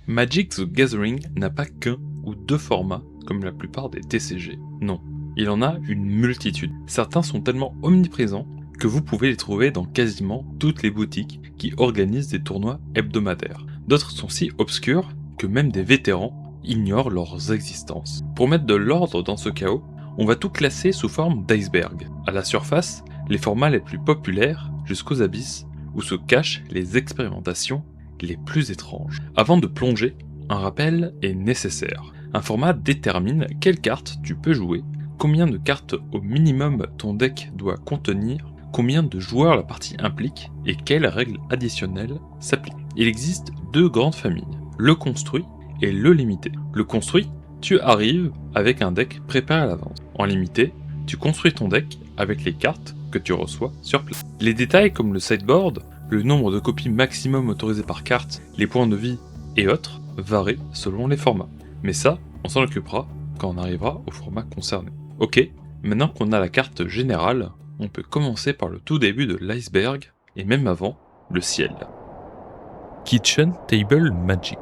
Magic the Gathering n'a pas qu'un ou deux formats comme la plupart des TCG. Non, il en a une multitude. Certains sont tellement omniprésents que vous pouvez les trouver dans quasiment toutes les boutiques qui organisent des tournois hebdomadaires. D'autres sont si obscurs que même des vétérans ignorent leurs existences. Pour mettre de l'ordre dans ce chaos, on va tout classer sous forme d'iceberg. À la surface, les formats les plus populaires jusqu'aux abysses où se cachent les expérimentations les plus étranges. Avant de plonger, un rappel est nécessaire. Un format détermine quelles cartes tu peux jouer, combien de cartes au minimum ton deck doit contenir, combien de joueurs la partie implique et quelles règles additionnelles s'appliquent. Il existe deux grandes familles, le construit et le limité. Le construit, tu arrives avec un deck préparé à l'avance. En limité, tu construis ton deck avec les cartes que tu reçois sur place. Les détails comme le sideboard, le nombre de copies maximum autorisées par carte, les points de vie et autres varient selon les formats. Mais ça, on s'en occupera quand on arrivera au format concerné. Ok, maintenant qu'on a la carte générale, on peut commencer par le tout début de l'iceberg, et même avant, le ciel. Kitchen Table Magic.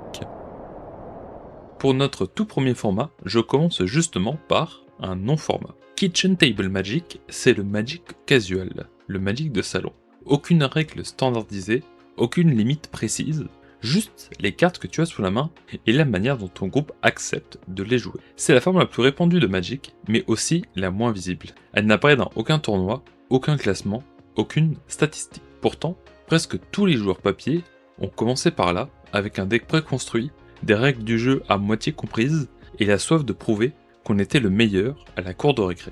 Pour notre tout premier format, je commence justement par un non-format. Kitchen Table Magic, c'est le Magic casual, le Magic de salon. Aucune règle standardisée, aucune limite précise, juste les cartes que tu as sous la main et la manière dont ton groupe accepte de les jouer. C'est la forme la plus répandue de Magic, mais aussi la moins visible. Elle n'apparaît dans aucun tournoi, aucun classement, aucune statistique. Pourtant, presque tous les joueurs papier ont commencé par là, avec un deck préconstruit, des règles du jeu à moitié comprises, et la soif de prouver qu'on était le meilleur à la cour de récré.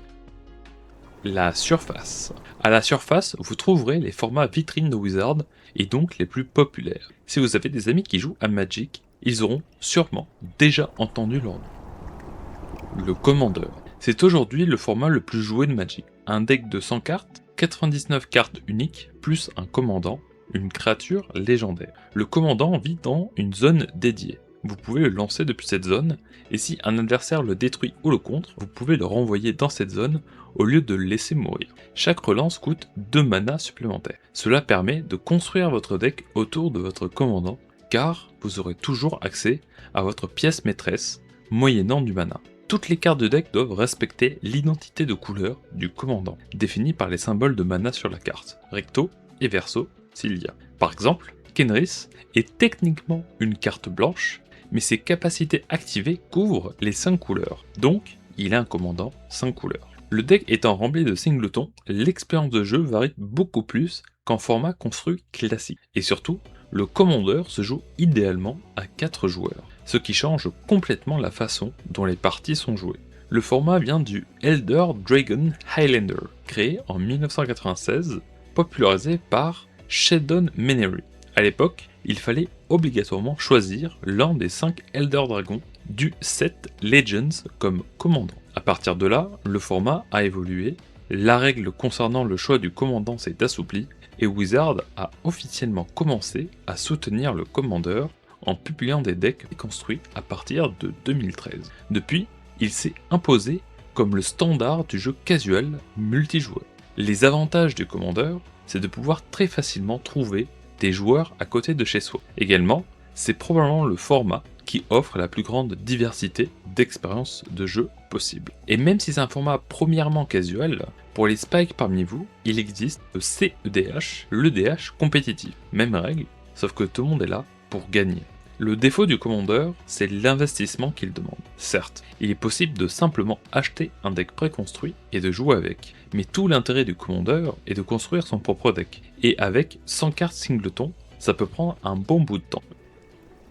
La surface. À la surface, vous trouverez les formats vitrines de Wizard, et donc les plus populaires. Si vous avez des amis qui jouent à Magic, ils auront sûrement déjà entendu leur nom. Le Commandeur. C'est aujourd'hui le format le plus joué de Magic. Un deck de 100 cartes, 99 cartes uniques, plus un commandant, une créature légendaire. Le commandant vit dans une zone dédiée. Vous pouvez le lancer depuis cette zone, et si un adversaire le détruit ou le contre, vous pouvez le renvoyer dans cette zone au lieu de le laisser mourir. Chaque relance coûte 2 mana supplémentaires. Cela permet de construire votre deck autour de votre commandant, car vous aurez toujours accès à votre pièce maîtresse, moyennant du mana. Toutes les cartes de deck doivent respecter l'identité de couleur du commandant, définie par les symboles de mana sur la carte, recto et verso s'il y a. Par exemple, Kenris est techniquement une carte blanche, mais ses capacités activées couvrent les 5 couleurs, donc il a un commandant 5 couleurs. Le deck étant rempli de singletons, l'expérience de jeu varie beaucoup plus qu'en format construit classique. Et surtout, le commandeur se joue idéalement à 4 joueurs, ce qui change complètement la façon dont les parties sont jouées. Le format vient du Elder Dragon Highlander, créé en 1996, popularisé par Shadon Menery. À l'époque, il fallait obligatoirement choisir l'un des 5 Elder Dragons du set Legends comme commandant. A partir de là, le format a évolué, la règle concernant le choix du commandant s'est assouplie, et Wizard a officiellement commencé à soutenir le commandeur en publiant des decks construits à partir de 2013. Depuis, il s'est imposé comme le standard du jeu casual multijoueur. Les avantages du commandeur, c'est de pouvoir très facilement trouver des joueurs à côté de chez soi. Également, c'est probablement le format qui offre la plus grande diversité d'expériences de jeu possible. Et même si c'est un format premièrement casual, pour les spikes parmi vous, il existe le CEDH, l'EDH compétitif. Même règle, sauf que tout le monde est là pour gagner. Le défaut du commandeur, c'est l'investissement qu'il demande. Certes, il est possible de simplement acheter un deck préconstruit et de jouer avec, mais tout l'intérêt du commandeur est de construire son propre deck, et avec 100 cartes singleton, ça peut prendre un bon bout de temps.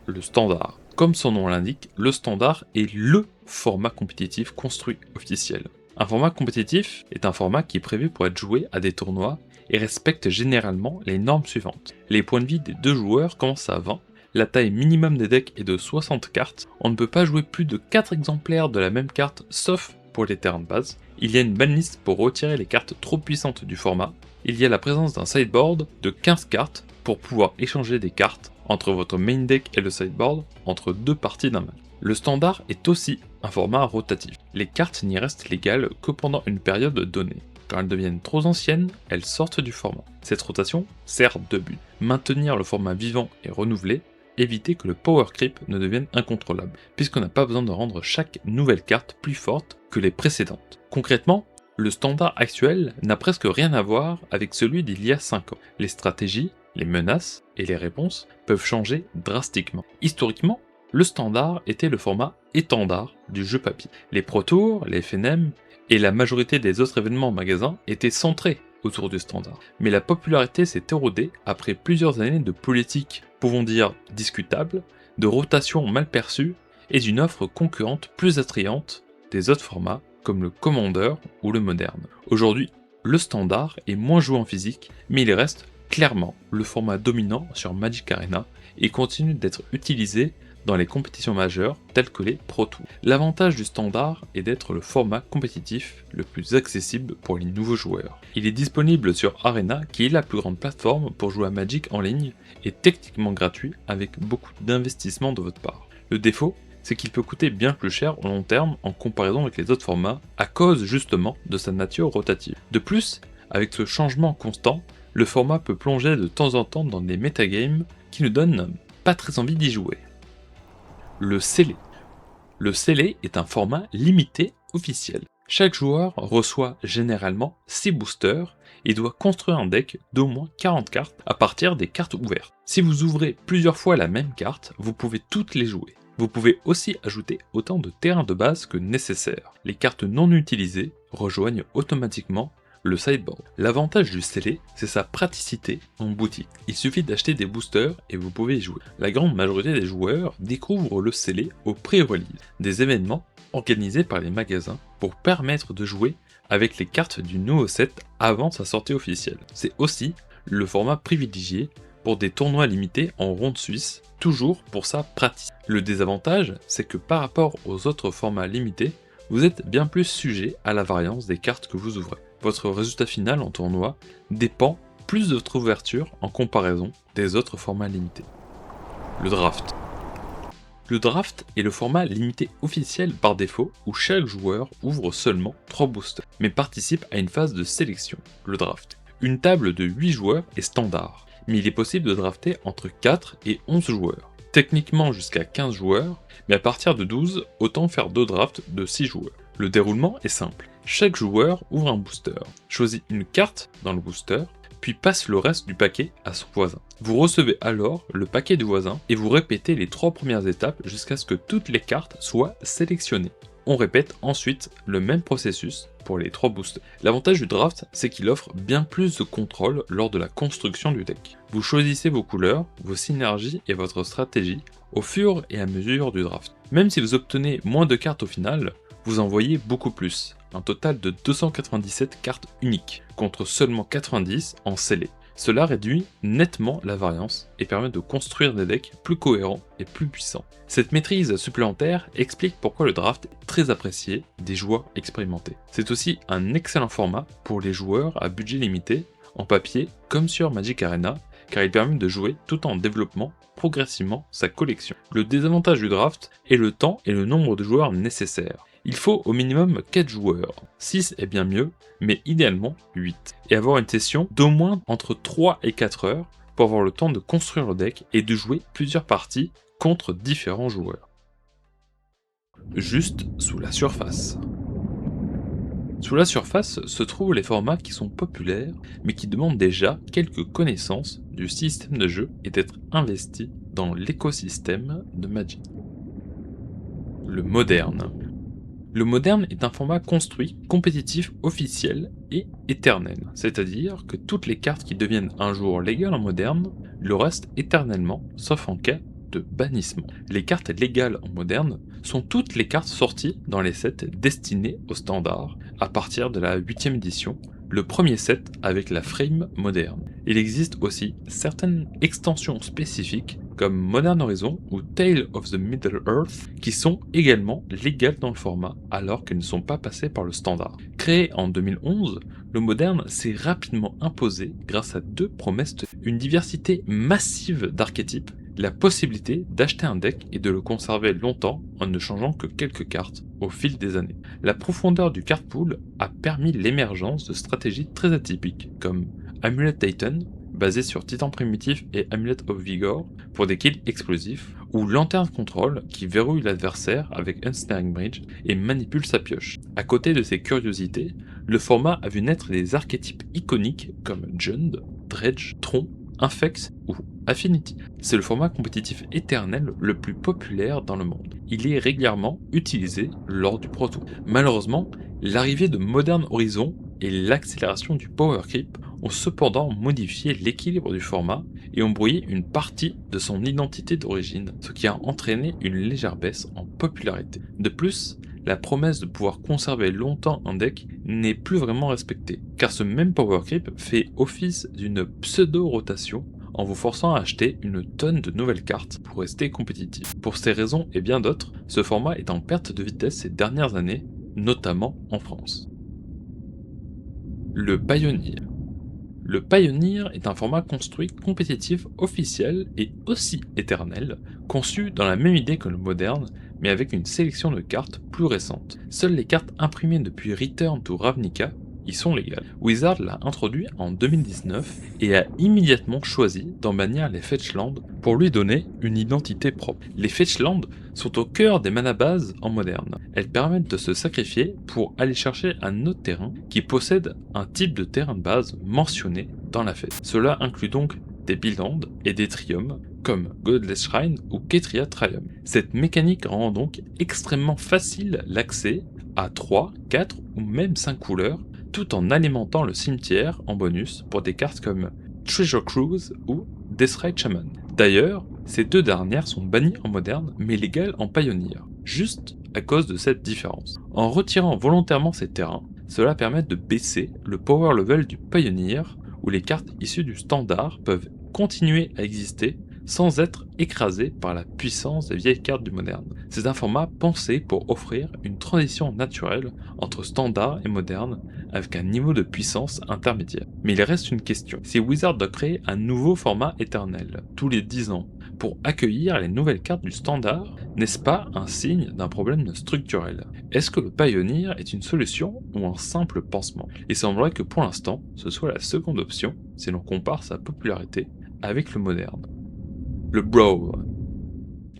Le standard. Comme son nom l'indique, le standard est LE format compétitif construit officiel. Un format compétitif est un format qui est prévu pour être joué à des tournois et respecte généralement les normes suivantes. Les points de vie des 2 joueurs commencent à 20, la taille minimum des decks est de 60 cartes, on ne peut pas jouer plus de 4 exemplaires de la même carte sauf pour les terrains de base, il y a une banlist pour retirer les cartes trop puissantes du format, il y a la présence d'un sideboard de 15 cartes pour pouvoir échanger des cartes entre votre main deck et le sideboard entre 2 parties d'un match. Le standard est aussi un format rotatif. Les cartes n'y restent légales que pendant une période donnée. Quand elles deviennent trop anciennes, elles sortent du format. Cette rotation sert 2 buts. Maintenir le format vivant et renouvelé, éviter que le power creep ne devienne incontrôlable, puisqu'on n'a pas besoin de rendre chaque nouvelle carte plus forte que les précédentes. Concrètement, le standard actuel n'a presque rien à voir avec celui d'il y a 5 ans. Les stratégies, les menaces et les réponses peuvent changer drastiquement. Historiquement, le standard était le format étendard du jeu papier. Les Pro Tours, les FNM et la majorité des autres événements en magasin étaient centrés autour du standard. Mais la popularité s'est érodée après plusieurs années de politique, pouvons dire discutable, de rotation mal perçue et d'une offre concurrente plus attrayante des autres formats comme le Commander ou le Moderne. Aujourd'hui, le standard est moins joué en physique, mais il reste clairement le format dominant sur Magic Arena et continue d'être utilisé dans les compétitions majeures telles que les Pro Tours. L'avantage du standard est d'être le format compétitif le plus accessible pour les nouveaux joueurs. Il est disponible sur Arena, qui est la plus grande plateforme pour jouer à Magic en ligne, et techniquement gratuit avec beaucoup d'investissement de votre part. Le défaut, c'est qu'il peut coûter bien plus cher au long terme en comparaison avec les autres formats, à cause justement de sa nature rotative. De plus, avec ce changement constant, le format peut plonger de temps en temps dans des metagames qui ne donnent pas très envie d'y jouer. Le scellé. Le scellé est un format limité officiel. Chaque joueur reçoit généralement 6 boosters et doit construire un deck d'au moins 40 cartes à partir des cartes ouvertes. Si vous ouvrez plusieurs fois la même carte, vous pouvez toutes les jouer. Vous pouvez aussi ajouter autant de terrains de base que nécessaire. Les cartes non utilisées rejoignent automatiquement le sideboard. L'avantage du scellé, c'est sa praticité en boutique. Il suffit d'acheter des boosters et vous pouvez y jouer. La grande majorité des joueurs découvrent le scellé au pré-release, des événements organisés par les magasins pour permettre de jouer avec les cartes du nouveau set avant sa sortie officielle. C'est aussi le format privilégié pour des tournois limités en ronde suisse, toujours pour sa pratique. Le désavantage, c'est que par rapport aux autres formats limités, vous êtes bien plus sujet à la variance des cartes que vous ouvrez. Votre résultat final en tournoi dépend plus de votre ouverture en comparaison des autres formats limités. Le draft. Le draft est le format limité officiel par défaut où chaque joueur ouvre seulement 3 boosters, mais participe à une phase de sélection, le draft. Une table de 8 joueurs est standard, mais il est possible de drafter entre 4 et 11 joueurs. Techniquement jusqu'à 15 joueurs, mais à partir de 12, autant faire 2 drafts de 6 joueurs. Le déroulement est simple. Chaque joueur ouvre un booster, choisit une carte dans le booster, puis passe le reste du paquet à son voisin. Vous recevez alors le paquet du voisin et vous répétez les 3 premières étapes jusqu'à ce que toutes les cartes soient sélectionnées. On répète ensuite le même processus pour les 3 boosters. L'avantage du draft, c'est qu'il offre bien plus de contrôle lors de la construction du deck. Vous choisissez vos couleurs, vos synergies et votre stratégie au fur et à mesure du draft. Même si vous obtenez moins de cartes au final, vous en voyez beaucoup plus, un total de 297 cartes uniques, contre seulement 90 en scellé. Cela réduit nettement la variance et permet de construire des decks plus cohérents et plus puissants. Cette maîtrise supplémentaire explique pourquoi le draft est très apprécié des joueurs expérimentés. C'est aussi un excellent format pour les joueurs à budget limité, en papier comme sur Magic Arena, car il permet de jouer tout en développant progressivement sa collection. Le désavantage du draft est le temps et le nombre de joueurs nécessaires. Il faut au minimum 4 joueurs, 6 est bien mieux, mais idéalement 8. Et avoir une session d'au moins entre 3 et 4 heures pour avoir le temps de construire le deck et de jouer plusieurs parties contre différents joueurs. Juste sous la surface. Sous la surface se trouvent les formats qui sont populaires, mais qui demandent déjà quelques connaissances du système de jeu et d'être investis dans l'écosystème de Magic. Le moderne. Le moderne est un format construit, compétitif, officiel et éternel, c'est-à-dire que toutes les cartes qui deviennent un jour légales en moderne le restent éternellement, sauf en cas de bannissement. Les cartes légales en moderne sont toutes les cartes sorties dans les sets destinés au standard à partir de la 8ème édition, le premier set avec la frame moderne. Il existe aussi certaines extensions spécifiques comme Modern Horizon ou Tale of the Middle-earth qui sont également légales dans le format alors qu'elles ne sont pas passées par le standard. Créé en 2011, le moderne s'est rapidement imposé grâce à 2 promesses, une diversité massive d'archétypes, la possibilité d'acheter un deck et de le conserver longtemps en ne changeant que quelques cartes au fil des années. La profondeur du card pool a permis l'émergence de stratégies très atypiques comme Amulet Titan, basé sur Titan Primitif et Amulet of Vigor pour des kills explosifs, ou Lanterne Control qui verrouille l'adversaire avec Ensnaring Bridge et manipule sa pioche. À côté de ces curiosités, le format a vu naître des archétypes iconiques comme Jund, Dredge, Tron, Infex ou Affinity. C'est le format compétitif éternel le plus populaire dans le monde. Il est régulièrement utilisé lors du Pro Tour. Malheureusement, l'arrivée de Modern Horizons et l'accélération du Power Creep ont cependant modifié l'équilibre du format et ont brouillé une partie de son identité d'origine, ce qui a entraîné une légère baisse en popularité. De plus, la promesse de pouvoir conserver longtemps un deck n'est plus vraiment respectée, car ce même Power Creep fait office d'une pseudo-rotation en vous forçant à acheter une tonne de nouvelles cartes pour rester compétitif. Pour ces raisons et bien d'autres, ce format est en perte de vitesse ces dernières années, notamment en France. Le Pioneer. Le Pioneer est un format construit compétitif officiel et aussi éternel, conçu dans la même idée que le moderne, mais avec une sélection de cartes plus récente. Seules les cartes imprimées depuis Return to Ravnica y sont légales. Wizard l'a introduit en 2019 et a immédiatement choisi d'en bannir les Fetchlands pour lui donner une identité propre. Les Fetchlands sont au cœur des mana bases en moderne. Elles permettent de se sacrifier pour aller chercher un autre terrain qui possède un type de terrain de base mentionné dans la fête. Cela inclut donc des Beyland et des Trium comme Godless Shrine ou Ketria Trium. Cette mécanique rend donc extrêmement facile l'accès à 3, 4 ou même 5 couleurs tout en alimentant le cimetière en bonus pour des cartes comme Treasure Cruise ou Deathrite Shaman. D'ailleurs, ces deux dernières sont bannies en moderne mais légales en Pioneer, juste à cause de cette différence. En retirant volontairement ces terrains, cela permet de baisser le power level du Pioneer où les cartes issues du standard peuvent continuer à exister sans être écrasées par la puissance des vieilles cartes du moderne. C'est un format pensé pour offrir une transition naturelle entre standard et moderne avec un niveau de puissance intermédiaire. Mais il reste une question. Si Wizard doit créer un nouveau format éternel tous les 10 ans pour accueillir les nouvelles cartes du standard, n'est-ce pas un signe d'un problème structurel? Est-ce que le Pioneer est une solution ou un simple pansement? Il semblerait que pour l'instant, ce soit la seconde option si l'on compare sa popularité avec le moderne. Le Brawl.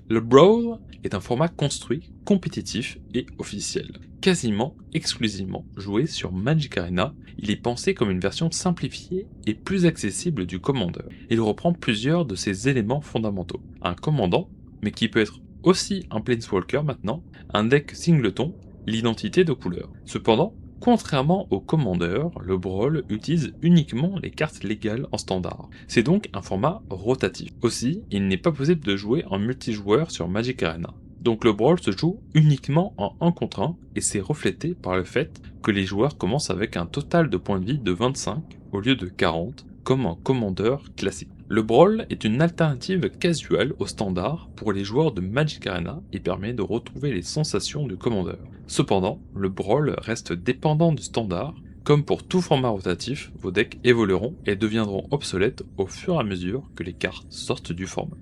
Le Brawl est un format construit, compétitif et officiel. Quasiment exclusivement joué sur Magic Arena, il est pensé comme une version simplifiée et plus accessible du Commander. Il reprend plusieurs de ses éléments fondamentaux. Un commandant, mais qui peut être aussi un Planeswalker maintenant, un deck singleton, l'identité de couleur. Cependant, contrairement au Commander, le Brawl utilise uniquement les cartes légales en standard. C'est donc un format rotatif. Aussi, il n'est pas possible de jouer en multijoueur sur Magic Arena. Donc le Brawl se joue uniquement en 1 contre 1 et c'est reflété par le fait que les joueurs commencent avec un total de points de vie de 25 au lieu de 40 comme en Commander classique. Le Brawl est une alternative casual au standard pour les joueurs de Magic Arena et permet de retrouver les sensations du Commander. Cependant, le Brawl reste dépendant du standard. Comme pour tout format rotatif, vos decks évolueront et deviendront obsolètes au fur et à mesure que les cartes sortent du format.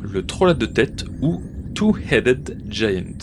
Le Troll à 2 têtes ou Two-Headed Giant.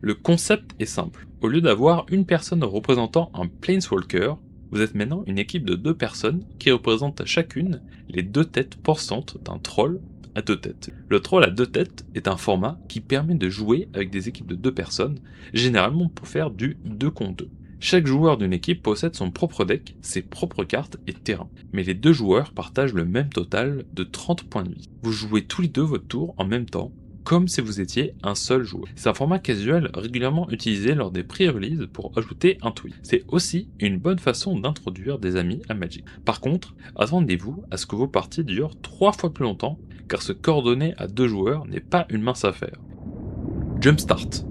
Le concept est simple. Au lieu d'avoir une personne représentant un Planeswalker, vous êtes maintenant une équipe de 2 personnes qui représentent chacune les 2 têtes pensantes d'un troll à 2 têtes. Le troll à 2 têtes est un format qui permet de jouer avec des équipes de 2 personnes, généralement pour faire du 2 contre 2. Chaque joueur d'une équipe possède son propre deck, ses propres cartes et terrains, mais les 2 joueurs partagent le même total de 30 points de vie. Vous jouez tous les 2 votre tour en même temps, comme si vous étiez un seul joueur. C'est un format casual régulièrement utilisé lors des pré-releases pour ajouter un tweet. C'est aussi une bonne façon d'introduire des amis à Magic. Par contre, attendez-vous à ce que vos parties durent 3 fois plus longtemps, car se coordonner à 2 joueurs n'est pas une mince affaire. Jumpstart.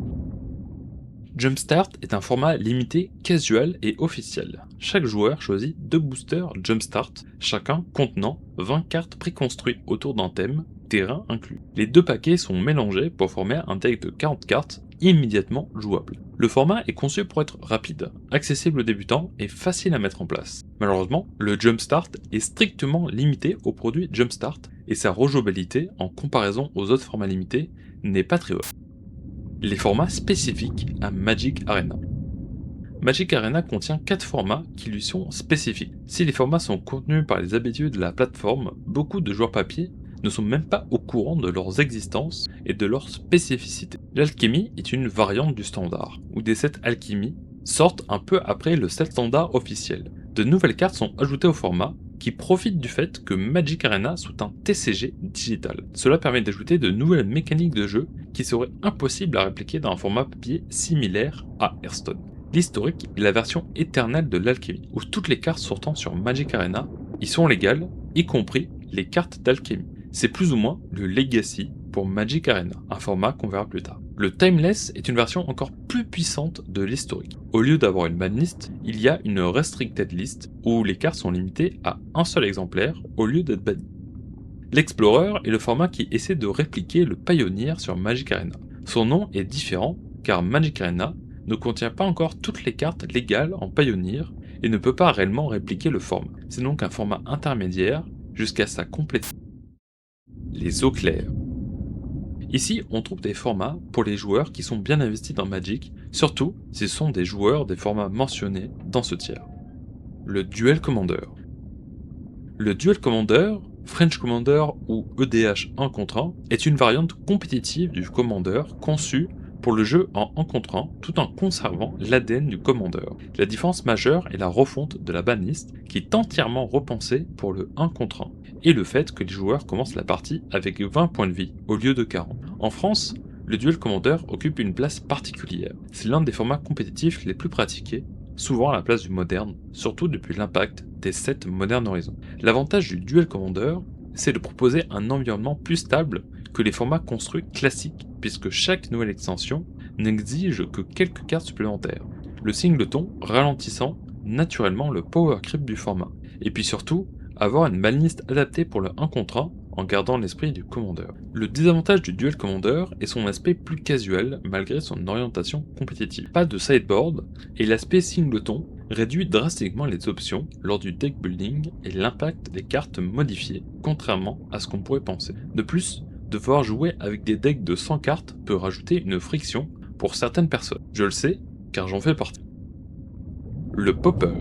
Jumpstart est un format limité casual et officiel. Chaque joueur choisit 2 boosters Jumpstart, chacun contenant 20 cartes préconstruites autour d'un thème, terrain inclus. Les 2 paquets sont mélangés pour former un deck de 40 cartes immédiatement jouable. Le format est conçu pour être rapide, accessible aux débutants et facile à mettre en place. Malheureusement, le Jumpstart est strictement limité au produit Jumpstart et sa rejouabilité en comparaison aux autres formats limités n'est pas très haute. Les formats spécifiques à Magic Arena. Magic Arena contient 4 formats qui lui sont spécifiques. Si les formats sont contenus par les habitudes de la plateforme, beaucoup de joueurs papier ne sont même pas au courant de leurs existences et de leurs spécificités. L'alchimie est une variante du standard, où des sets alchimie sortent un peu après le set standard officiel. De nouvelles cartes sont ajoutées au format, qui profitent du fait que Magic Arena soit un TCG digital. Cela permet d'ajouter de nouvelles mécaniques de jeu qui seraient impossibles à répliquer dans un format papier similaire à Hearthstone. L'historique est la version éternelle de l'alchimie, où toutes les cartes sortant sur Magic Arena y sont légales, y compris les cartes d'alchimie. C'est plus ou moins le Legacy pour Magic Arena, un format qu'on verra plus tard. Le Timeless est une version encore plus puissante de l'historique. Au lieu d'avoir une banlist, il y a une restricted list où les cartes sont limitées à un seul exemplaire au lieu d'être bannies. L'Explorer est le format qui essaie de répliquer le Pioneer sur Magic Arena. Son nom est différent car Magic Arena ne contient pas encore toutes les cartes légales en Pioneer et ne peut pas réellement répliquer le format. C'est donc un format intermédiaire jusqu'à sa complétude. Les eaux claires. Ici, on trouve des formats pour les joueurs qui sont bien investis dans Magic, surtout si ce sont des joueurs des formats mentionnés dans ce tiers. Le Duel Commander. Le Duel Commander, French Commander ou EDH 1 contre 1, est une variante compétitive du Commander conçue pour le jeu en 1 contre 1 tout en conservant l'ADN du Commander. La différence majeure est la refonte de la banlist qui est entièrement repensée pour le 1 contre 1 et le fait que les joueurs commencent la partie avec 20 points de vie au lieu de 40. En France, le Duel Commander occupe une place particulière. C'est l'un des formats compétitifs les plus pratiqués, souvent à la place du moderne, surtout depuis l'impact des sets Modern Horizon. L'avantage du Duel Commander, c'est de proposer un environnement plus stable que les formats construits classiques, puisque chaque nouvelle extension n'exige que quelques cartes supplémentaires, le singleton ralentissant naturellement le power creep du format. Et puis surtout, avoir une banlist adaptée pour le 1 contre 1 en gardant l'esprit du Commander. Le désavantage du Duel Commander est son aspect plus casual malgré son orientation compétitive. Pas de sideboard et l'aspect singleton réduit drastiquement les options lors du deck building et l'impact des cartes modifiées, contrairement à ce qu'on pourrait penser. De plus, devoir jouer avec des decks de 100 cartes peut rajouter une friction pour certaines personnes. Je le sais, car j'en fais partie. Le Popper.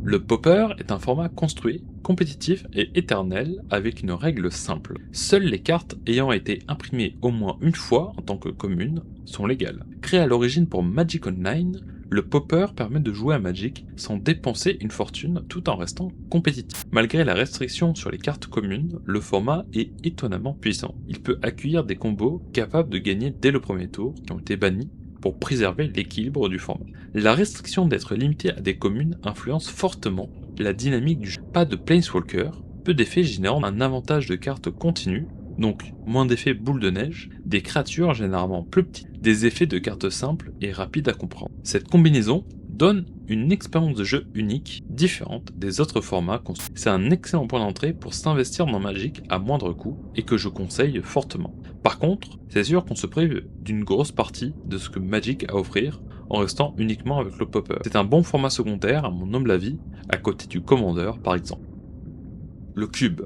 Le Popper est un format construit, compétitif et éternel avec une règle simple. Seules les cartes ayant été imprimées au moins une fois en tant que communes sont légales. Créé à l'origine pour Magic Online, le Popper permet de jouer à Magic sans dépenser une fortune tout en restant compétitif. Malgré la restriction sur les cartes communes, le format est étonnamment puissant. Il peut accueillir des combos capables de gagner dès le premier tour qui ont été bannis pour préserver l'équilibre du format. La restriction d'être limité à des communes influence fortement la dynamique du jeu. Pas de Planeswalker, peu d'effets générant un avantage de cartes continu, donc moins d'effets boule de neige, des créatures généralement plus petites, des effets de cartes simples et rapides à comprendre. Cette combinaison donne une expérience de jeu unique, différente des autres formats construits. C'est un excellent point d'entrée pour s'investir dans Magic à moindre coût et que je conseille fortement. Par contre, c'est sûr qu'on se prive d'une grosse partie de ce que Magic a à offrir en restant uniquement avec le Popper. C'est un bon format secondaire à mon humble avis, à côté du Commander par exemple. Le Cube.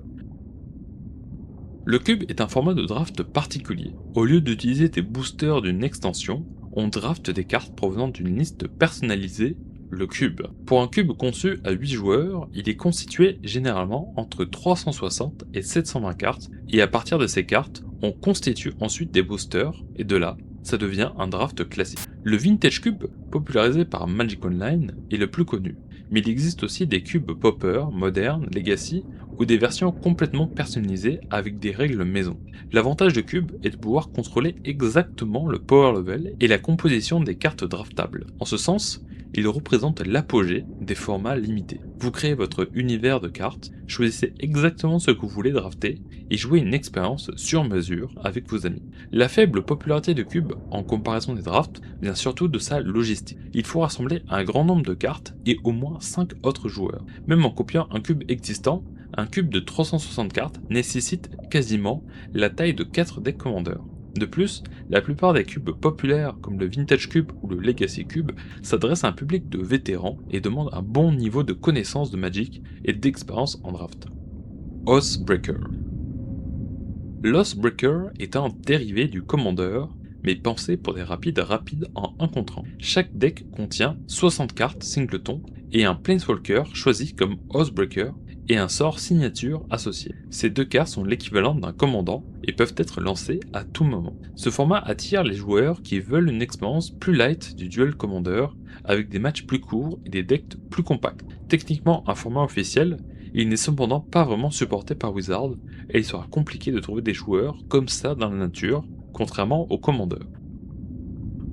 Le Cube est un format de draft particulier. Au lieu d'utiliser des boosters d'une extension, on draft des cartes provenant d'une liste personnalisée, le Cube. Pour un cube conçu à 8 joueurs, il est constitué généralement entre 360 et 720 cartes, et à partir de ces cartes, on constitue ensuite des boosters, et de là, ça devient un draft classique. Le Vintage Cube, popularisé par Magic Online, est le plus connu, mais il existe aussi des cubes Popper, Modern, Legacy, ou des versions complètement personnalisées avec des règles maison. L'avantage de Cube est de pouvoir contrôler exactement le power level et la composition des cartes draftables. En ce sens, il représente l'apogée des formats limités. Vous créez votre univers de cartes, choisissez exactement ce que vous voulez drafter et jouez une expérience sur mesure avec vos amis. La faible popularité de Cube en comparaison des drafts vient surtout de sa logistique. Il faut rassembler un grand nombre de cartes et au moins 5 autres joueurs. Même en copiant un cube existant, un cube de 360 cartes nécessite quasiment la taille de 4 decks Commander. De plus, la plupart des cubes populaires comme le Vintage Cube ou le Legacy Cube s'adressent à un public de vétérans et demandent un bon niveau de connaissance de Magic et d'expérience en draft. Oathbreaker. L'Oathbreaker est un dérivé du Commander, mais pensé pour des rapides en 1 contre 1. Chaque deck contient 60 cartes singleton et un Planeswalker choisi comme Oathbreaker et un sort signature associé. Ces 2 cartes sont l'équivalent d'un commandant et peuvent être lancées à tout moment. Ce format attire les joueurs qui veulent une expérience plus light du duel commander avec des matchs plus courts et des decks plus compacts. Techniquement un format officiel, il n'est cependant pas vraiment supporté par Wizards et il sera compliqué de trouver des joueurs comme ça dans la nature, contrairement au commander.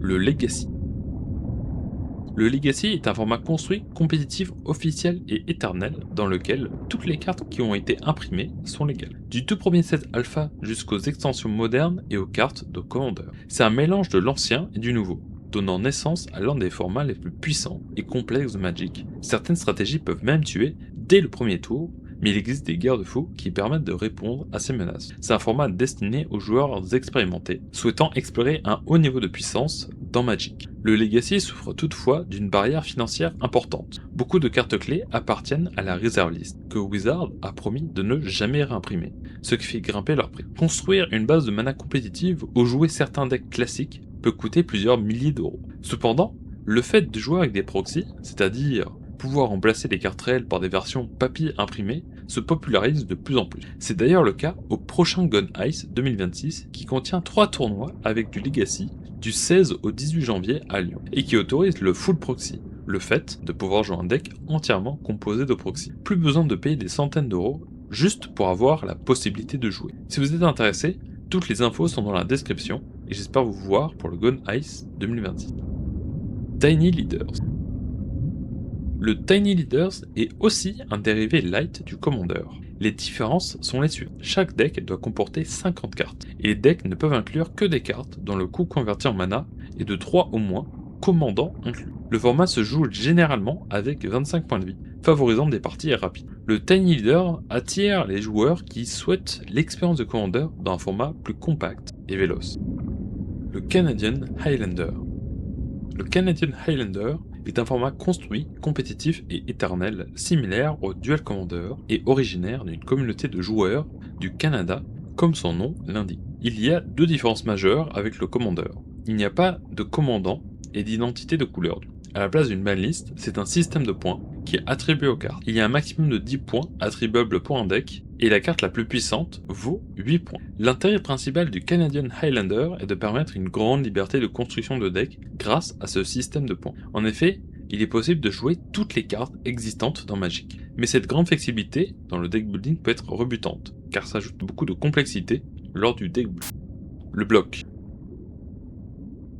Le Legacy. Le Legacy est un format construit, compétitif, officiel et éternel dans lequel toutes les cartes qui ont été imprimées sont légales. Du tout premier set alpha jusqu'aux extensions modernes et aux cartes de Commander. C'est un mélange de l'ancien et du nouveau, donnant naissance à l'un des formats les plus puissants et complexes de Magic. Certaines stratégies peuvent même tuer dès le premier tour, mais il existe des garde-fous qui permettent de répondre à ces menaces. C'est un format destiné aux joueurs expérimentés, souhaitant explorer un haut niveau de puissance dans Magic. Le Legacy souffre toutefois d'une barrière financière importante. Beaucoup de cartes clés appartiennent à la reserve list, que Wizard a promis de ne jamais réimprimer, ce qui fait grimper leur prix. Construire une base de mana compétitive ou jouer certains decks classiques peut coûter plusieurs milliers d'euros. Cependant, le fait de jouer avec des proxys, c'est-à-dire pouvoir remplacer les cartes réelles par des versions papier imprimées, se popularise de plus en plus. C'est d'ailleurs le cas au prochain Gun Ice 2026 qui contient 3 tournois avec du Legacy du 16 au 18 janvier à Lyon et qui autorise le full proxy, le fait de pouvoir jouer un deck entièrement composé de proxy. Plus besoin de payer des centaines d'euros juste pour avoir la possibilité de jouer. Si vous êtes intéressé, toutes les infos sont dans la description et j'espère vous voir pour le Gun Ice 2026. Tiny Leaders. Le Tiny Leaders est aussi un dérivé light du Commander. Les différences sont les suivantes. Chaque deck doit comporter 50 cartes, et les decks ne peuvent inclure que des cartes dont le coût converti en mana est de 3 au moins, commandant inclus. Le format se joue généralement avec 25 points de vie, favorisant des parties rapides. Le Tiny Leader attire les joueurs qui souhaitent l'expérience de Commander dans un format plus compact et véloce. Le Canadian Highlander. Le Canadian Highlander est un format construit, compétitif et éternel, similaire au Duel Commander et originaire d'une communauté de joueurs du Canada, comme son nom l'indique. Il y a 2 différences majeures avec le Commander. Il n'y a pas de commandant et d'identité de couleur. À la place d'une banlist, c'est un système de points qui est attribué aux cartes. Il y a un maximum de 10 points attribuables pour un deck, et la carte la plus puissante vaut 8 points. L'intérêt principal du Canadian Highlander est de permettre une grande liberté de construction de deck grâce à ce système de points. En effet, il est possible de jouer toutes les cartes existantes dans Magic. Mais cette grande flexibilité dans le deck building peut être rebutante, car ça ajoute beaucoup de complexité lors du deck building. Le bloc.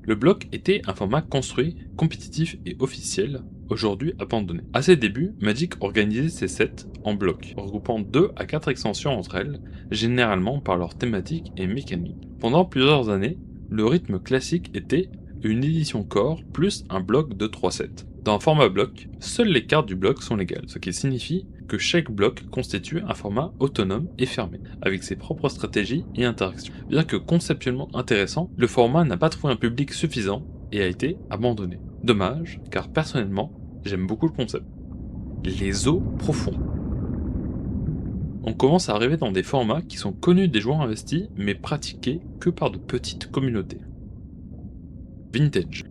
Le bloc était un format construit, compétitif et officiel, aujourd'hui abandonné. À ses débuts, Magic organisait ses sets en blocs, regroupant 2 à 4 extensions entre elles, généralement par leur thématique et mécanique. Pendant plusieurs années, le rythme classique était une édition core plus un bloc de 3 sets. Dans un format bloc, seules les cartes du bloc sont légales, ce qui signifie que chaque bloc constitue un format autonome et fermé, avec ses propres stratégies et interactions. Bien que conceptuellement intéressant, le format n'a pas trouvé un public suffisant et a été abandonné. Dommage, car personnellement, j'aime beaucoup le concept. Les eaux profondes. On commence à arriver dans des formats qui sont connus des joueurs investis, mais pratiqués que par de petites communautés. Vintage.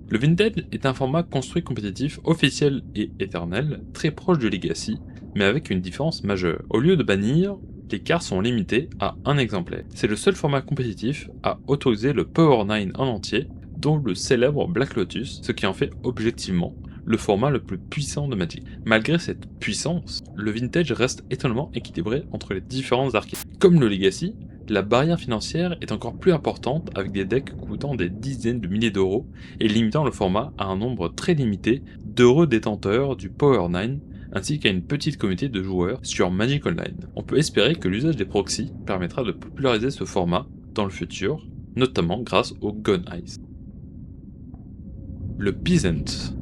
Le Vintage est un format construit compétitif, officiel et éternel, très proche du Legacy, mais avec une différence majeure. Au lieu de bannir, les cartes sont limitées à un exemplaire. C'est le seul format compétitif à autoriser le Power 9 en entier, dont le célèbre Black Lotus, ce qui en fait objectivement le format le plus puissant de Magic. Malgré cette puissance, le Vintage reste étonnamment équilibré entre les différents archétypes. Comme le Legacy, la barrière financière est encore plus importante avec des decks coûtant des dizaines de milliers d'euros et limitant le format à un nombre très limité d'heureux détenteurs du Power 9 ainsi qu'à une petite communauté de joueurs sur Magic Online. On peut espérer que l'usage des proxys permettra de populariser ce format dans le futur, notamment grâce au Gun Ice. Le Peasant.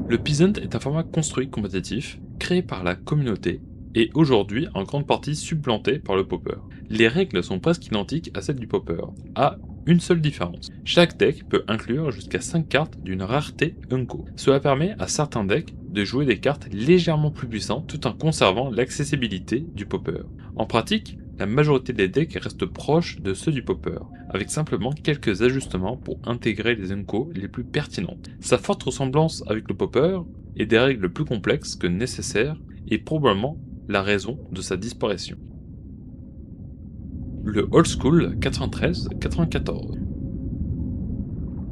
Le Peasant est un format construit compétitif, créé par la communauté et aujourd'hui en grande partie supplanté par le Pauper. Les règles sont presque identiques à celles du Pauper, à une seule différence. Chaque deck peut inclure jusqu'à 5 cartes d'une rareté Unco. Cela permet à certains decks de jouer des cartes légèrement plus puissantes tout en conservant l'accessibilité du Pauper. En pratique, la majorité des decks restent proches de ceux du Pauper, avec simplement quelques ajustements pour intégrer les encos les plus pertinentes. Sa forte ressemblance avec le Pauper et des règles plus complexes que nécessaires est probablement la raison de sa disparition. Le Old School 93-94.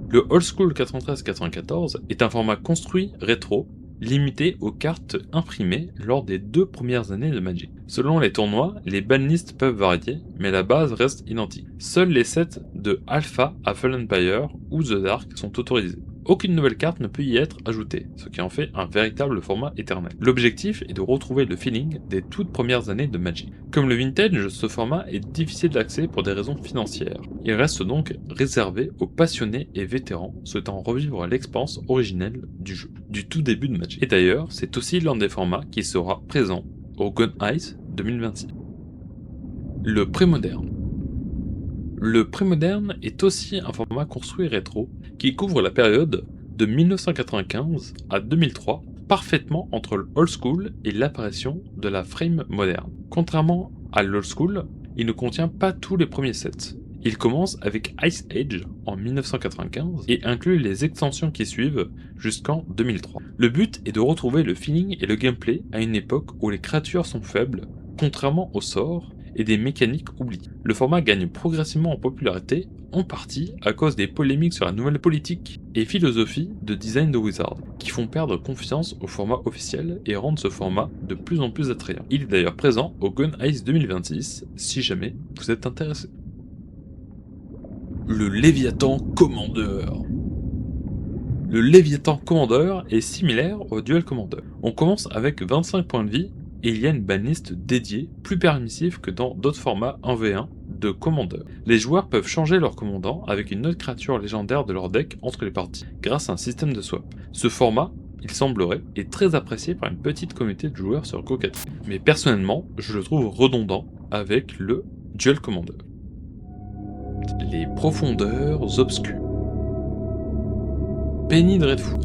Le Old School 93-94 est un format construit rétro, limité aux cartes imprimées lors des 2 premières années de Magic. Selon les tournois, les banlists peuvent varier, mais la base reste identique. Seuls les sets de Alpha à Fallen Empire ou The Dark sont autorisés. Aucune nouvelle carte ne peut y être ajoutée, ce qui en fait un véritable format éternel. L'objectif est de retrouver le feeling des toutes premières années de Magic. Comme le Vintage, ce format est difficile d'accès pour des raisons financières. Il reste donc réservé aux passionnés et vétérans souhaitant revivre l'expérience originelle du jeu, du tout début de Magic. Et d'ailleurs, c'est aussi l'un des formats qui sera présent au Gun Ice 2026. Le Prémoderne. Le Prémoderne est aussi un format construit rétro qui couvre la période de 1995 à 2003, parfaitement entre le Old School et l'apparition de la frame moderne. Contrairement à l'Old School, il ne contient pas tous les premiers sets. Il commence avec Ice Age en 1995 et inclut les extensions qui suivent jusqu'en 2003. Le but est de retrouver le feeling et le gameplay à une époque où les créatures sont faibles, contrairement aux sorts et des mécaniques oubliées. Le format gagne progressivement en popularité, en partie à cause des polémiques sur la nouvelle politique et philosophie de design de Wizard, qui font perdre confiance au format officiel et rendent ce format de plus en plus attrayant. Il est d'ailleurs présent au Gun Ice 2026, si jamais vous êtes intéressé. Le Léviathan Commandeur. Le Léviathan Commandeur est similaire au Duel Commander. On commence avec 25 points de vie et il y a une banlist dédiée, plus permissive que dans d'autres formats 1v1 de Commander. Les joueurs peuvent changer leur commandant avec une autre créature légendaire de leur deck entre les parties, grâce à un système de swap. Ce format, il semblerait, est très apprécié par une petite communauté de joueurs sur Go4. Mais personnellement, je le trouve redondant avec le Duel Commander. Les profondeurs obscures. Penny Dreadful.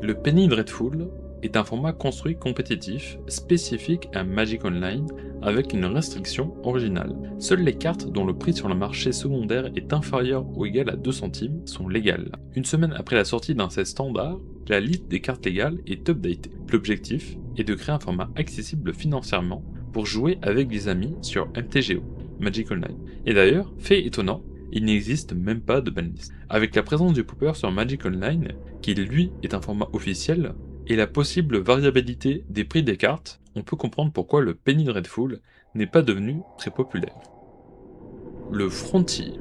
Le Penny Dreadful est un format construit compétitif spécifique à Magic Online avec une restriction originale. Seules les cartes dont le prix sur le marché secondaire est inférieur ou égal à 2 centimes sont légales. Une semaine après la sortie d'un set standard, la liste des cartes légales est updatée. L'objectif est de créer un format accessible financièrement pour jouer avec des amis sur MTGO, Magic Online. Et d'ailleurs, fait étonnant, il n'existe même pas de banlist. Avec la présence du Pauper sur Magic Online, qui lui est un format officiel, et la possible variabilité des prix des cartes, on peut comprendre pourquoi le Penny Dreadful n'est pas devenu très populaire. Le Frontier.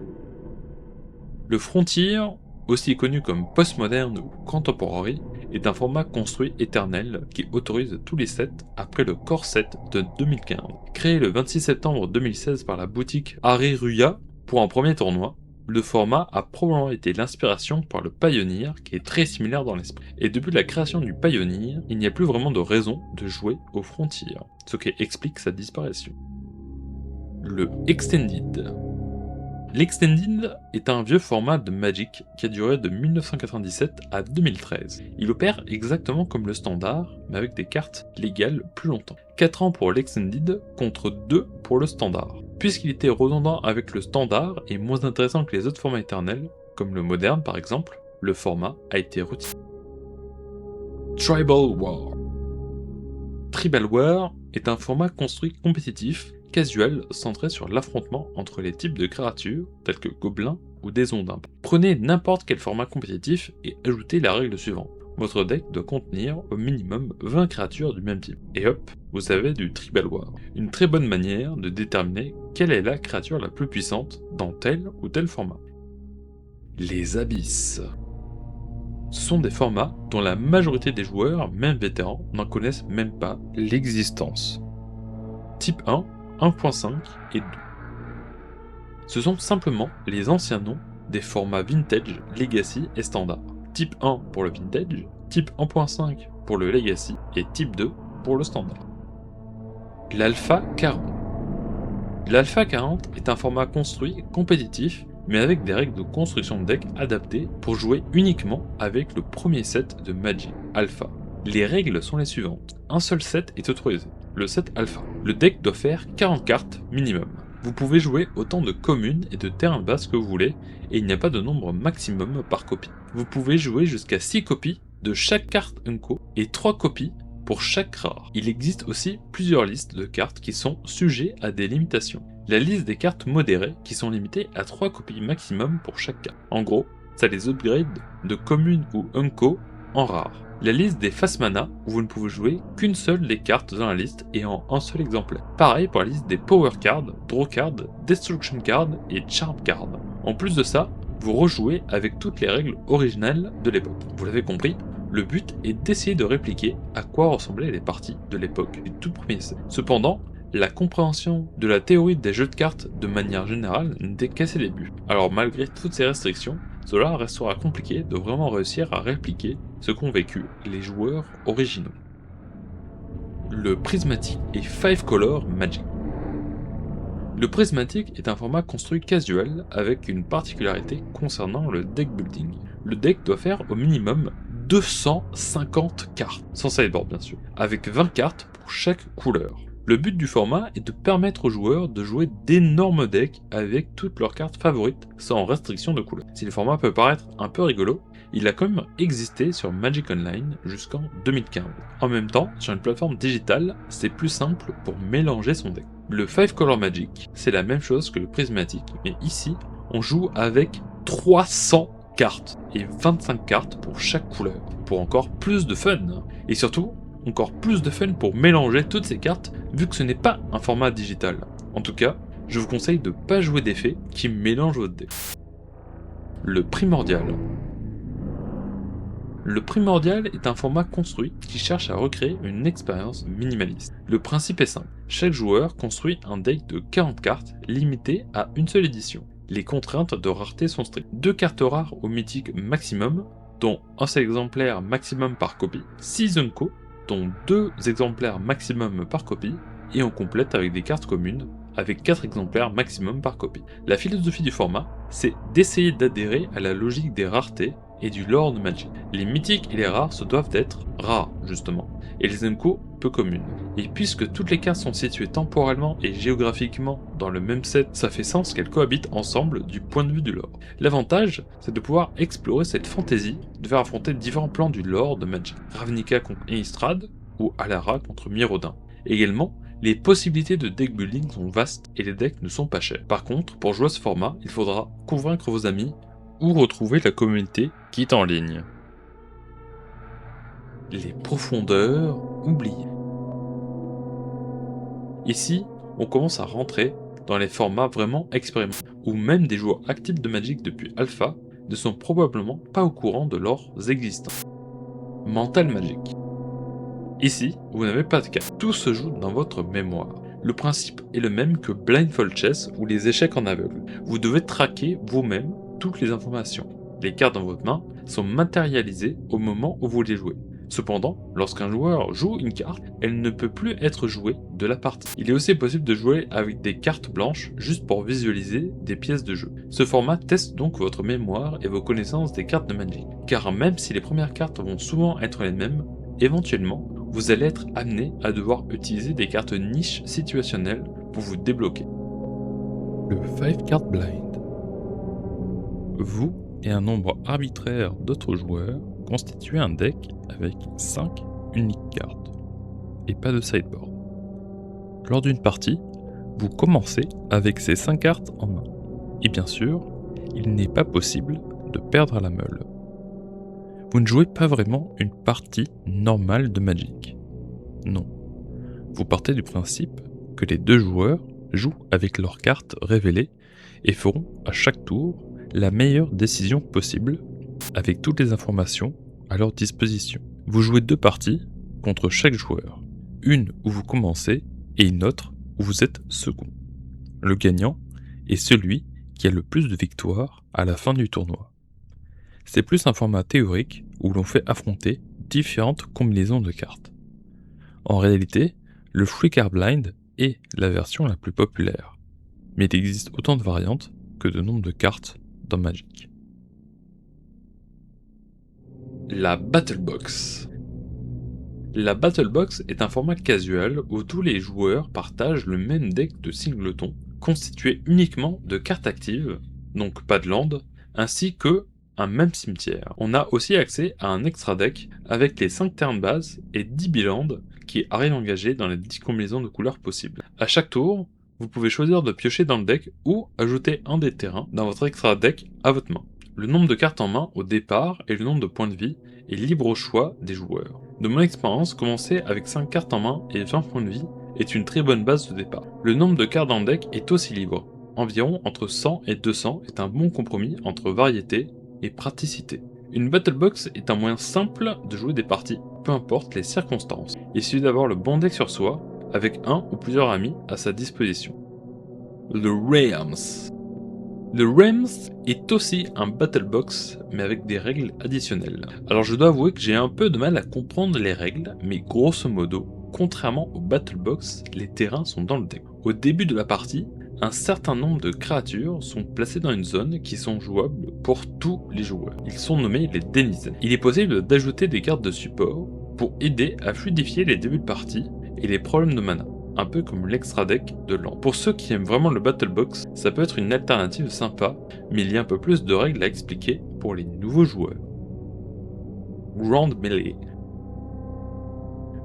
Le Frontier, aussi connu comme Postmodern ou Contemporary, est un format construit éternel qui autorise tous les sets après le Core Set de 2015. Créé le 26 septembre 2016 par la boutique Ariruya pour un premier tournoi, le format a probablement été l'inspiration par le Pioneer qui est très similaire dans l'esprit. Et depuis la création du Pioneer, il n'y a plus vraiment de raison de jouer au Frontier, ce qui explique sa disparition. Le Extended. L'Extended est un vieux format de Magic qui a duré de 1997 à 2013. Il opère exactement comme le standard, mais avec des cartes légales plus longtemps. 4 ans pour l'Extended contre 2 pour le standard. Puisqu'il était redondant avec le standard et moins intéressant que les autres formats éternels, comme le moderne par exemple, le format a été retiré. Tribal War. Tribal War est un format construit compétitif, casual, centré sur l'affrontement entre les types de créatures, tels que gobelins ou des ondins. Prenez n'importe quel format compétitif et ajoutez la règle suivante. Votre deck doit contenir au minimum 20 créatures du même type. Et hop, vous avez du Tribal War. Une très bonne manière de déterminer quelle est la créature la plus puissante dans tel ou tel format. Les Abysses. Ce sont des formats dont la majorité des joueurs, même vétérans, n'en connaissent même pas l'existence. Type 1, 1.5 et 2. Ce sont simplement les anciens noms des formats Vintage, Legacy et Standard. Type 1 pour le Vintage, type 1.5 pour le Legacy et type 2 pour le Standard. L'Alpha 40. L'Alpha 40 est un format construit compétitif mais avec des règles de construction de deck adaptées pour jouer uniquement avec le premier set de Magic, Alpha. Les règles sont les suivantes. Un seul set est autorisé, le set Alpha. Le deck doit faire 40 cartes minimum. Vous pouvez jouer autant de communes et de terrains de base que vous voulez, et il n'y a pas de nombre maximum par copie. Vous pouvez jouer jusqu'à 6 copies de chaque carte Unco et 3 copies pour chaque rare. Il existe aussi plusieurs listes de cartes qui sont sujets à des limitations. La liste des cartes modérées qui sont limitées à 3 copies maximum pour chaque carte. En gros, ça les upgrade de communes ou Unco en rare. La liste des fast mana où vous ne pouvez jouer qu'une seule des cartes dans la liste et en un seul exemplaire. Pareil pour la liste des power cards, draw cards, destruction cards et charm cards. En plus de ça, vous rejouez avec toutes les règles originales de l'époque. Vous l'avez compris, le but est d'essayer de répliquer à quoi ressemblaient les parties de l'époque du tout premier set. Cependant, la compréhension de la théorie des jeux de cartes de manière générale n'était qu'à ses débuts. Alors malgré toutes ces restrictions, cela restera compliqué de vraiment réussir à répliquer ce qu'ont vécu les joueurs originaux. Le Prismatic et 5 Color Magic. Le Prismatic est un format construit casual avec une particularité concernant le deck building. Le deck doit faire au minimum 250 cartes, sans sideboard bien sûr, avec 20 cartes pour chaque couleur. Le but du format est de permettre aux joueurs de jouer d'énormes decks avec toutes leurs cartes favorites sans restriction de couleur. Si le format peut paraître un peu rigolo, il a quand même existé sur Magic Online jusqu'en 2015. En même temps, sur une plateforme digitale, c'est plus simple pour mélanger son deck. Le 5 Color Magic, c'est la même chose que le Prismatic, mais ici, on joue avec 300 cartes et 25 cartes pour chaque couleur, pour encore plus de fun. Et surtout, encore plus de fun pour mélanger toutes ces cartes, vu que ce n'est pas un format digital. En tout cas, je vous conseille de ne pas jouer d'effets qui mélangent votre deck. Le Primordial. Le Primordial est un format construit qui cherche à recréer une expérience minimaliste. Le principe est simple, chaque joueur construit un deck de 40 cartes limité à une seule édition. Les contraintes de rareté sont strictes. 2 cartes rares au mythique maximum, dont un seul exemplaire maximum par copie, 6 Unco, dont 2 exemplaires maximum par copie, et on complète avec des cartes communes, avec 4 exemplaires maximum par copie. La philosophie du format, c'est d'essayer d'adhérer à la logique des raretés et du lore de Magic. Les mythiques et les rares se doivent d'être rares, justement, et les Unco peu communes. Et puisque toutes les cartes sont situées temporellement et géographiquement dans le même set, ça fait sens qu'elles cohabitent ensemble du point de vue du lore. L'avantage, c'est de pouvoir explorer cette fantaisie, de faire affronter différents plans du lore de Magic. Ravnica contre Innistrad, ou Alara contre Mirrodin. Également, les possibilités de deck building sont vastes et les decks ne sont pas chers. Par contre, pour jouer à ce format, il faudra convaincre vos amis ou retrouver la communauté qui est en ligne. Les profondeurs oubliées. Ici, on commence à rentrer dans les formats vraiment expérimentaux, où même des joueurs actifs de Magic depuis Alpha ne sont probablement pas au courant de leurs existences. Mental Magic. Ici, vous n'avez pas de carte, tout se joue dans votre mémoire. Le principe est le même que Blindfold Chess ou les échecs en aveugle. Vous devez traquer vous-même toutes les informations. Les cartes dans votre main sont matérialisées au moment où vous les jouez. Cependant, lorsqu'un joueur joue une carte, elle ne peut plus être jouée de la partie. Il est aussi possible de jouer avec des cartes blanches juste pour visualiser des pièces de jeu. Ce format teste donc votre mémoire et vos connaissances des cartes de Magic. Car même si les premières cartes vont souvent être les mêmes, éventuellement, vous allez être amené à devoir utiliser des cartes niches situationnelles pour vous débloquer. Le 5 Card Blind. Vous et un nombre arbitraire d'autres joueurs constituez un deck avec 5 uniques cartes, et pas de sideboard. Lors d'une partie, vous commencez avec ces 5 cartes en main, et bien sûr, il n'est pas possible de perdre la meule. Vous ne jouez pas vraiment une partie normale de Magic. Non. Vous partez du principe que les deux joueurs jouent avec leurs cartes révélées et feront à chaque tour la meilleure décision possible avec toutes les informations à leur disposition. Vous jouez 2 parties contre chaque joueur. Une où vous commencez et une autre où vous êtes second. Le gagnant est celui qui a le plus de victoires à la fin du tournoi. C'est plus un format théorique où l'on fait affronter différentes combinaisons de cartes. En réalité, le Free Card Blind est la version la plus populaire, mais il existe autant de variantes que de nombre de cartes dans Magic. La Battle Box. La Battle Box est un format casual où tous les joueurs partagent le même deck de singleton, constitué uniquement de cartes actives, donc pas de land, ainsi que un même cimetière. On a aussi accès à un extra deck avec les 5 terrains de base et 10 bilands qui arrivent engagés dans les 10 combinaisons de couleurs possibles. À chaque tour, vous pouvez choisir de piocher dans le deck ou ajouter un des terrains dans votre extra deck à votre main. Le nombre de cartes en main au départ et le nombre de points de vie est libre au choix des joueurs. De mon expérience, commencer avec 5 cartes en main et 20 points de vie est une très bonne base de départ. Le nombre de cartes dans le deck est aussi libre. Environ entre 100 et 200 est un bon compromis entre variété et praticité. Une Battle Box est un moyen simple de jouer des parties, peu importe les circonstances. Il suffit d'avoir le bon deck sur soi, avec un ou plusieurs amis à sa disposition. Le Realms. Le Realms est aussi un Battle Box, mais avec des règles additionnelles. Alors je dois avouer que j'ai un peu de mal à comprendre les règles, mais grosso modo, contrairement au Battle Box, les terrains sont dans le deck. Au début de la partie, un certain nombre de créatures sont placées dans une zone qui sont jouables pour tous les joueurs. Ils sont nommés les Denizens. Il est possible d'ajouter des cartes de support pour aider à fluidifier les débuts de partie et les problèmes de mana, un peu comme l'extra deck de Land. Pour ceux qui aiment vraiment le Battle Box, ça peut être une alternative sympa, mais il y a un peu plus de règles à expliquer pour les nouveaux joueurs. Grand Melee.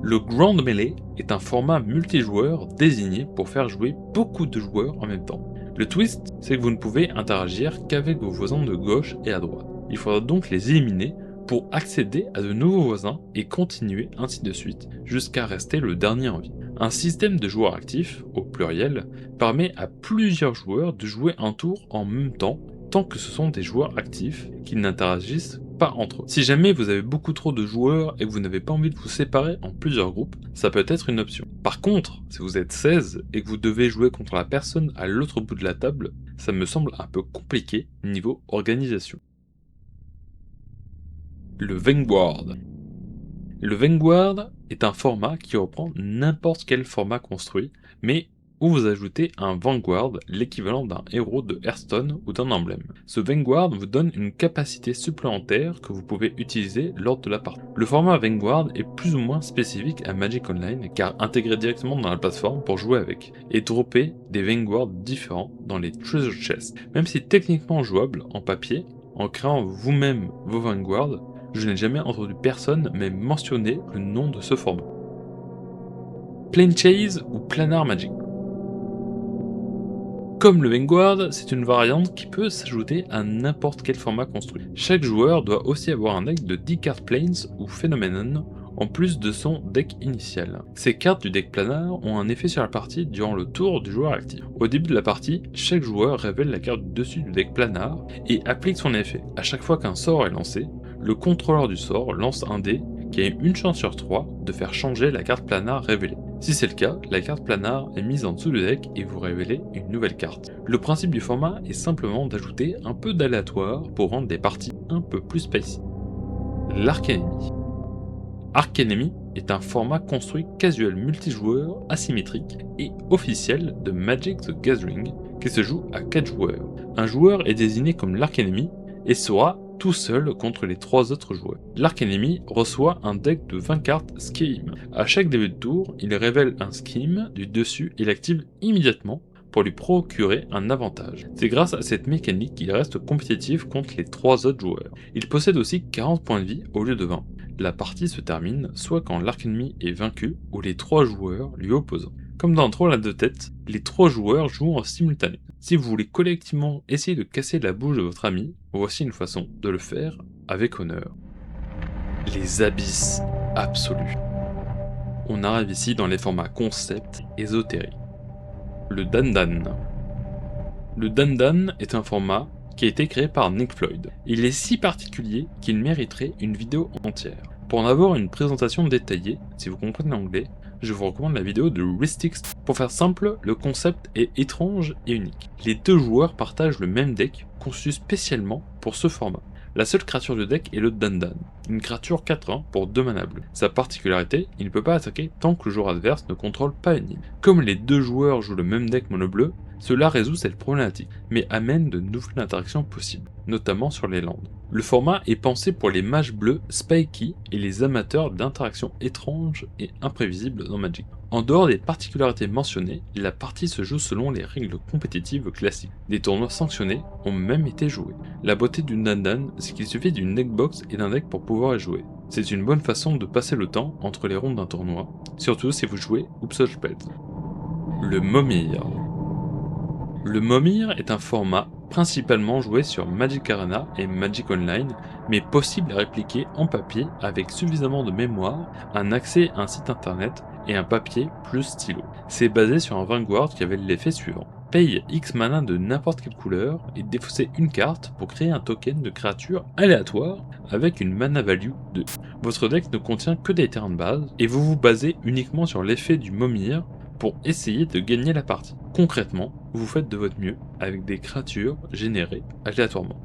Le Grand Melee est un format multijoueur désigné pour faire jouer beaucoup de joueurs en même temps. Le twist, c'est que vous ne pouvez interagir qu'avec vos voisins de gauche et à droite. Il faudra donc les éliminer pour accéder à de nouveaux voisins et continuer ainsi de suite jusqu'à rester le dernier en vie. Un système de joueurs actifs, au pluriel, permet à plusieurs joueurs de jouer un tour en même temps tant que ce sont des joueurs actifs qui n'interagissent pas entre eux. Si jamais vous avez beaucoup trop de joueurs et que vous n'avez pas envie de vous séparer en plusieurs groupes, ça peut être une option. Par contre, si vous êtes 16 et que vous devez jouer contre la personne à l'autre bout de la table, ça me semble un peu compliqué niveau organisation. Le Vanguard. Le Vanguard est un format qui reprend n'importe quel format construit, mais où vous ajoutez un Vanguard, l'équivalent d'un héros de Hearthstone ou d'un emblème. Ce Vanguard vous donne une capacité supplémentaire que vous pouvez utiliser lors de la partie. Le format Vanguard est plus ou moins spécifique à Magic Online car intégré directement dans la plateforme pour jouer avec, et dropper des Vanguards différents dans les Treasure Chests. Même si techniquement jouable en papier, en créant vous-même vos Vanguards, je n'ai jamais entendu personne même mentionner le nom de ce format. Planechase ou Planar Magic. Comme le Vanguard, c'est une variante qui peut s'ajouter à n'importe quel format construit. Chaque joueur doit aussi avoir un deck de 10 cartes Planes ou Phenomenon en plus de son deck initial. Ces cartes du deck Planar ont un effet sur la partie durant le tour du joueur actif. Au début de la partie, chaque joueur révèle la carte du dessus du deck Planar et applique son effet. À chaque fois qu'un sort est lancé, le contrôleur du sort lance un dé qui a une chance sur 3 de faire changer la carte Planar révélée. Si c'est le cas, la carte Planar est mise en dessous du deck et vous révélez une nouvelle carte. Le principe du format est simplement d'ajouter un peu d'aléatoire pour rendre des parties un peu plus spicy. L'Arcanemy. Arcanemy est un format construit casual multijoueur asymétrique et officiel de Magic the Gathering qui se joue à 4 joueurs. Un joueur est désigné comme l'Arcanemy et sera tout seul contre les 3 autres joueurs. L'Arcanemy reçoit un deck de 20 cartes Scheme. À chaque début de tour, il révèle un Scheme du dessus et l'active immédiatement pour lui procurer un avantage. C'est grâce à cette mécanique qu'il reste compétitif contre les 3 autres joueurs. Il possède aussi 40 points de vie au lieu de 20. La partie se termine soit quand l'Arcanemy est vaincu ou les 3 joueurs lui opposant. Comme dans Troll à 2 têtes, les 3 joueurs jouent en simultané. Si vous voulez collectivement essayer de casser la bouche de votre ami, voici une façon de le faire avec honneur. Les abysses absolus. On arrive ici dans les formats concept ésotériques. Le Dandan. Le Dandan est un format qui a été créé par Nick Floyd. Il est si particulier qu'il mériterait une vidéo entière. Pour en avoir une présentation détaillée, si vous comprenez l'anglais, je vous recommande la vidéo de Ristix. Pour faire simple, le concept est étrange et unique. Les 2 joueurs partagent le même deck conçu spécialement pour ce format. La seule créature du deck est le Dandan, une créature 4/1 pour 2 mana bleus. Sa particularité, il ne peut pas attaquer tant que le joueur adverse ne contrôle pas une île. Comme les deux joueurs jouent le même deck mono-bleu, cela résout cette problématique, mais amène de nouvelles interactions possibles, notamment sur les landes. Le format est pensé pour les mages bleus spiky et les amateurs d'interactions étranges et imprévisibles dans Magic. En dehors des particularités mentionnées, la partie se joue selon les règles compétitives classiques. Des tournois sanctionnés ont même été joués. La beauté d'une Dandan, c'est qu'il suffit d'une deckbox et d'un deck pour pouvoir y jouer. C'est une bonne façon de passer le temps entre les rondes d'un tournoi, surtout si vous jouez Upsolspell. Le Momir. Le Momir est un format principalement joué sur Magic Arena et Magic Online, mais possible à répliquer en papier avec suffisamment de mémoire, un accès à un site internet et un papier plus stylo. C'est basé sur un Vanguard qui avait l'effet suivant. Paye X mana de n'importe quelle couleur et défaussez une carte pour créer un token de créature aléatoire avec une mana value de. Votre deck ne contient que des terrains de base et vous vous basez uniquement sur l'effet du Momir pour essayer de gagner la partie. Concrètement, vous faites de votre mieux avec des créatures générées aléatoirement.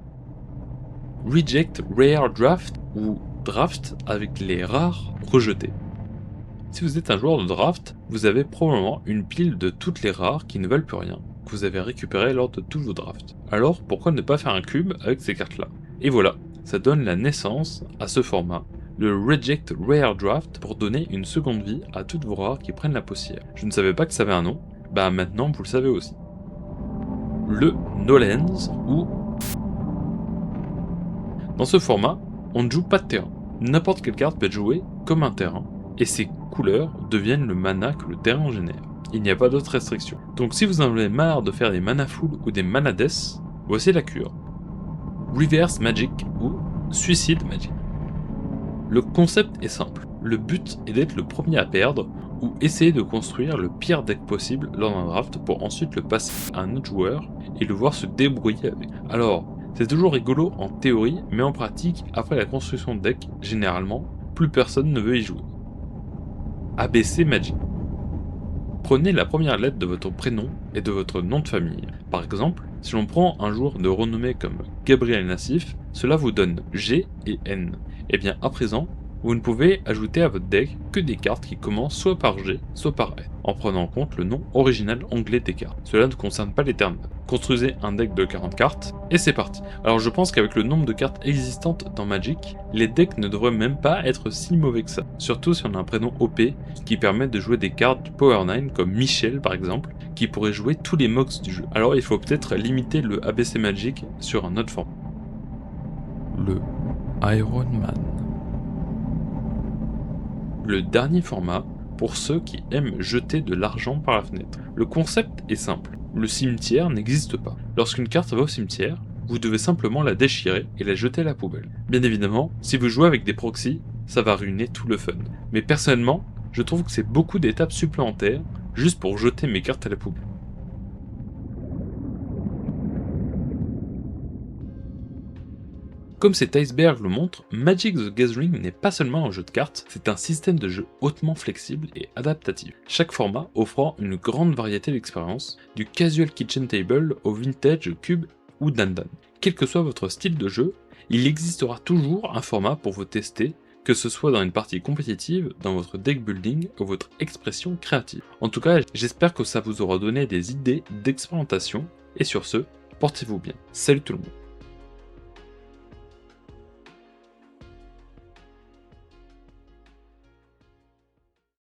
Reject Rare Draft ou Draft avec les rares rejetés. Si vous êtes un joueur de draft, vous avez probablement une pile de toutes les rares qui ne valent plus rien, que vous avez récupérées lors de tous vos drafts. Alors pourquoi ne pas faire un cube avec ces cartes-là? Et voilà, ça donne la naissance à ce format, le Reject Rare Draft, pour donner une seconde vie à toutes vos rares qui prennent la poussière. Je ne savais pas que ça avait un nom, bah maintenant vous le savez aussi. Le No-Lands ou... Dans ce format, on ne joue pas de terrain. N'importe quelle carte peut être jouée comme un terrain, et ses couleurs deviennent le mana que le terrain génère. Il n'y a pas d'autres restrictions. Donc si vous en avez marre de faire des mana full ou des mana death, voici la cure. Reverse Magic ou Suicide Magic. Le concept est simple. Le but est d'être le premier à perdre ou essayer de construire le pire deck possible lors d'un draft pour ensuite le passer à un autre joueur et le voir se débrouiller avec. Alors, c'est toujours rigolo en théorie, mais en pratique, après la construction de deck, généralement, plus personne ne veut y jouer. ABC Magic. Prenez la première lettre de votre prénom et de votre nom de famille. Par exemple, si l'on prend un joueur de renommée comme Gabriel Nassif, cela vous donne G et N. Et bien à présent, vous ne pouvez ajouter à votre deck que des cartes qui commencent soit par G, soit par N, en prenant en compte le nom original anglais des cartes. Cela ne concerne pas les termes. Construisez un deck de 40 cartes, et c'est parti. Alors je pense qu'avec le nombre de cartes existantes dans Magic, les decks ne devraient même pas être si mauvais que ça. Surtout si on a un prénom OP qui permet de jouer des cartes du Power 9 comme Michel par exemple, qui pourrait jouer tous les mox du jeu. Alors il faut peut-être limiter le ABC Magic sur un autre format. Le Iron Man. Le dernier format pour ceux qui aiment jeter de l'argent par la fenêtre. Le concept est simple, le cimetière n'existe pas. Lorsqu'une carte va au cimetière, vous devez simplement la déchirer et la jeter à la poubelle. Bien évidemment, si vous jouez avec des proxys, ça va ruiner tout le fun. Mais personnellement, je trouve que c'est beaucoup d'étapes supplémentaires juste pour jeter mes cartes à la poubelle. Comme cet iceberg le montre, Magic the Gathering n'est pas seulement un jeu de cartes, c'est un système de jeu hautement flexible et adaptatif. Chaque format offrant une grande variété d'expériences, du casual kitchen table au vintage cube ou dandan. Quel que soit votre style de jeu, il existera toujours un format pour vous tester, que ce soit dans une partie compétitive, dans votre deck building ou votre expression créative. En tout cas, j'espère que ça vous aura donné des idées d'expérimentation, et sur ce, portez-vous bien. Salut tout le monde.